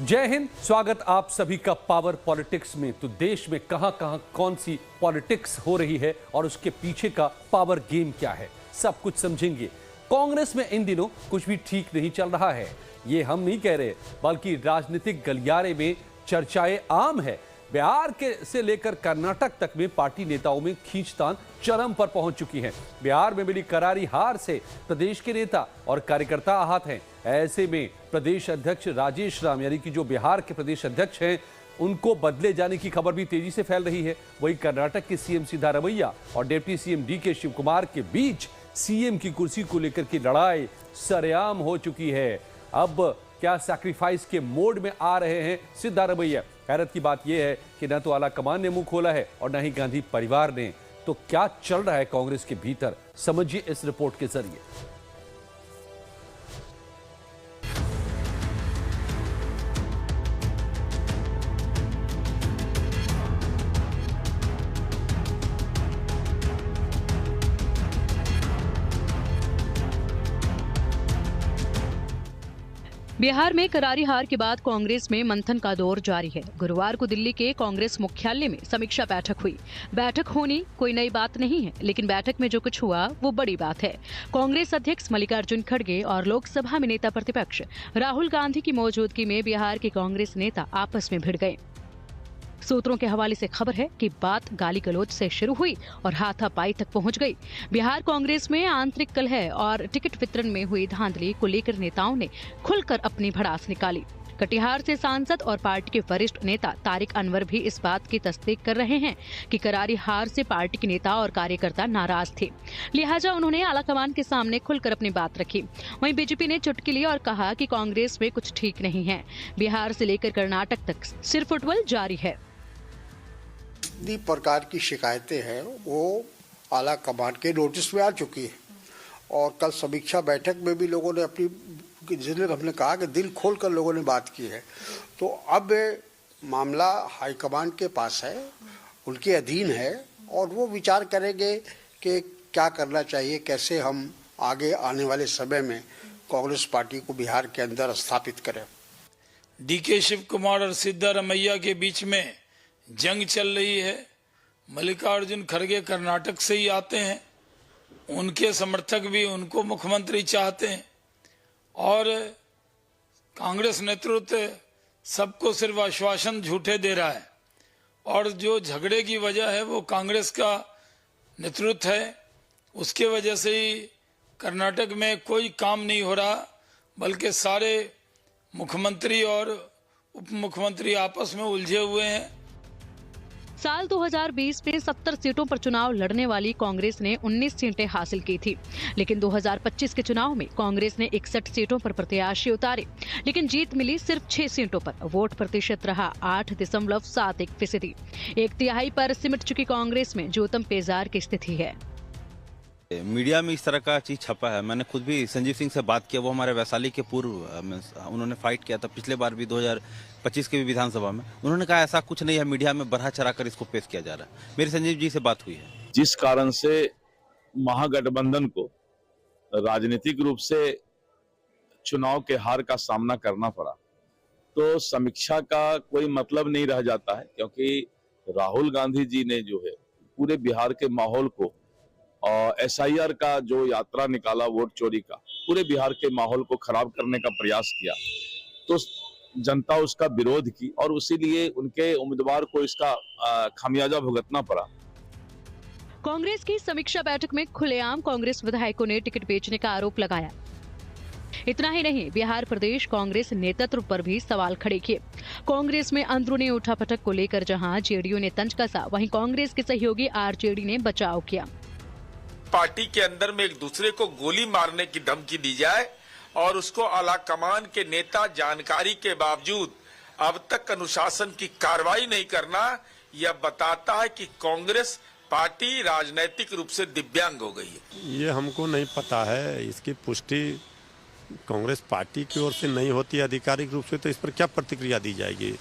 जय हिंद। स्वागत आप सभी का पावर पॉलिटिक्स में। तो देश में कहां कहां कौन सी पॉलिटिक्स हो रही है और उसके पीछे का पावर गेम क्या है, सब कुछ समझेंगे। कांग्रेस में इन दिनों कुछ भी ठीक नहीं चल रहा है, ये हम नहीं कह रहे, बल्कि राजनीतिक गलियारे में चर्चाएं आम है। बिहार के से लेकर कर्नाटक तक में पार्टी नेताओं में खींचतान चरम पर पहुंच चुकी है। बिहार में मिली करारी हार से प्रदेश के नेता और कार्यकर्ता आहत हैं। ऐसे में प्रदेश अध्यक्ष राजेश राम, यानी कि जो बिहार के प्रदेश अध्यक्ष हैं, उनको बदले जाने की खबर भी तेजी से फैल रही है। वहीं कर्नाटक के सीएम सिद्धारमैया और डिप्टी सीएम डीके शिव कुमार के बीच सीएम की कुर्सी को लेकर की लड़ाई सरेआम हो चुकी है। अब क्या सैक्रिफाइस के मोड में आ रहे हैं सिद्धारमैया? हैरत की बात यह है कि न तो आला कमान ने मुंह खोला है और न ही गांधी परिवार ने। तो क्या चल रहा है कांग्रेस के भीतर, समझिए इस रिपोर्ट के जरिए। बिहार में करारी हार के बाद कांग्रेस में मंथन का दौर जारी है। गुरुवार को दिल्ली के कांग्रेस मुख्यालय में समीक्षा बैठक हुई। बैठक होनी कोई नई बात नहीं है, लेकिन बैठक में जो कुछ हुआ वो बड़ी बात है। कांग्रेस अध्यक्ष मल्लिकार्जुन खड़गे और लोकसभा में नेता प्रतिपक्ष राहुल गांधी की मौजूदगी में बिहार के कांग्रेस नेता आपस में भिड़ गए। सूत्रों के हवाले से खबर है कि बात गाली गलौज से शुरू हुई और हाथापाई तक पहुंच गई। बिहार कांग्रेस में आंतरिक कलह और टिकट वितरण में हुई धांधली को लेकर नेताओं ने खुलकर अपनी भड़ास निकाली। कटिहार से सांसद और पार्टी के वरिष्ठ नेता तारिक अनवर भी इस बात की तस्दीक कर रहे हैं कि करारी हार से पार्टी के नेता और कार्यकर्ता नाराज थे, लिहाजा उन्होंने आलाकमान के सामने खुलकर अपनी बात रखी। वहीं बीजेपी ने चुटकी ली और कहा कि कांग्रेस में कुछ ठीक नहीं है। बिहार से लेकर कर्नाटक तक सिर फुटबॉल जारी है। जितनी प्रकार की शिकायतें हैं वो आला कमान के नोटिस में आ चुकी है और कल समीक्षा बैठक में भी लोगों ने अपनी, जिसमें हमने कहा कि दिल खोलकर लोगों ने बात की है। तो अब मामला हाईकमान के पास है, उनके अधीन है और वो विचार करेंगे कि क्या करना चाहिए, कैसे हम आगे आने वाले समय में कांग्रेस पार्टी को बिहार के अंदर स्थापित करें। डीके शिव कुमार और सिद्धारमैया के बीच में जंग चल रही है। मल्लिकार्जुन खड़गे कर्नाटक से ही आते हैं, उनके समर्थक भी उनको मुख्यमंत्री चाहते हैं और कांग्रेस नेतृत्व सबको सिर्फ आश्वासन झूठे दे रहा है और जो झगड़े की वजह है वो कांग्रेस का नेतृत्व है। उसके वजह से ही कर्नाटक में कोई काम नहीं हो रहा, बल्कि सारे मुख्यमंत्री और उप मुख्यमंत्री आपस में उलझे हुए हैं। साल 2020 में 70 सीटों पर चुनाव लड़ने वाली कांग्रेस ने 19 सीटें हासिल की थी, लेकिन 2025 के चुनाव में कांग्रेस ने 61 सीटों पर प्रत्याशी उतारे, लेकिन जीत मिली सिर्फ 6 सीटों पर। वोट प्रतिशत रहा 8.71%। एक तिहाई पर सिमट चुकी कांग्रेस में जोतम पेजार की स्थिति है। मीडिया में इस तरह का चीज छपा है। मैंने खुद भी संजीव सिंह से बात किया, वो हमारे वैशाली के पूर्व उन्होंने फाइट किया था पिछले बार भी 2025 के भी विधानसभा में। उन्होंने कहा ऐसा कुछ नहीं है, मीडिया में बढ़ा चढ़ा कर इसको पेश किया जा रहा है। मेरी संजीव जी से बात हुई है। जिस कारण से महागठबंधन को राजनीतिक रूप से चुनाव के हार का सामना करना पड़ा, तो समीक्षा का कोई मतलब नहीं रह जाता है, क्योंकि राहुल गांधी जी ने जो है पूरे बिहार के माहौल को और SIR का जो यात्रा निकाला वोट चोरी का, पूरे बिहार के माहौल को खराब करने का प्रयास किया, तो जनता उसका विरोध की और इसीलिए उनके उम्मीदवार को इसका खामियाजा भुगतना पड़ा। कांग्रेस की समीक्षा बैठक में खुलेआम कांग्रेस विधायकों ने टिकट बेचने का आरोप लगाया। इतना ही नहीं, बिहार प्रदेश कांग्रेस नेतृत्व पर भी सवाल खड़े किए। कांग्रेस में अंदरूनी उठापटक को लेकर जहां जेडीयू ने तंज कसा, वहीं कांग्रेस के सहयोगी आरजेडी ने बचाव किया। पार्टी के अंदर में एक दूसरे को गोली मारने की धमकी दी जाए और उसको आलाकमान के नेता जानकारी के बावजूद अब तक अनुशासन की कार्रवाई नहीं करना, यह बताता है कि कांग्रेस पार्टी राजनीतिक रूप से दिव्यांग हो गई है। ये हमको नहीं पता है, इसकी पुष्टि कांग्रेस पार्टी की ओर से नहीं होती आधिकारिक रूप से, तो इस पर क्या प्रतिक्रिया दी जाएगी?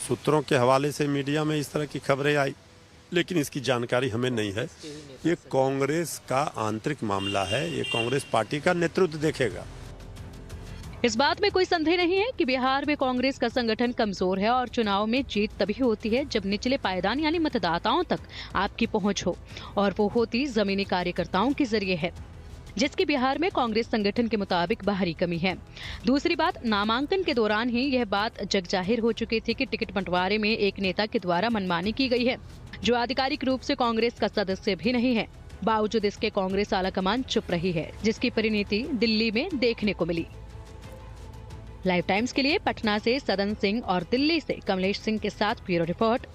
सूत्रों के हवाले से मीडिया में इस तरह की खबरें आई, लेकिन इसकी जानकारी हमें नहीं है। ये कांग्रेस का आंतरिक मामला है, ये कांग्रेस पार्टी का नेतृत्व देखेगा। इस बात में कोई संदेह नहीं है कि बिहार में कांग्रेस का संगठन कमजोर है और चुनाव में जीत तभी होती है जब निचले पायदान यानी मतदाताओं तक आपकी पहुंच हो, और वो होती जमीनी कार्यकर्ताओं के जरिए है, जिसकी बिहार में कांग्रेस संगठन के मुताबिक बाहरी कमी है। दूसरी बात, नामांकन के दौरान ही यह बात जग जाहिर हो चुकी थी कि टिकट बंटवारे में एक नेता के द्वारा मनमानी की गई है, जो आधिकारिक रूप से कांग्रेस का सदस्य भी नहीं है। बावजूद इसके कांग्रेस आलाकमान चुप रही है, जिसकी परिणति दिल्ली में देखने को मिली। लाइव टाइम्स के लिए पटना से सदन सिंह और दिल्ली से कमलेश सिंह के साथ ब्यूरो रिपोर्ट।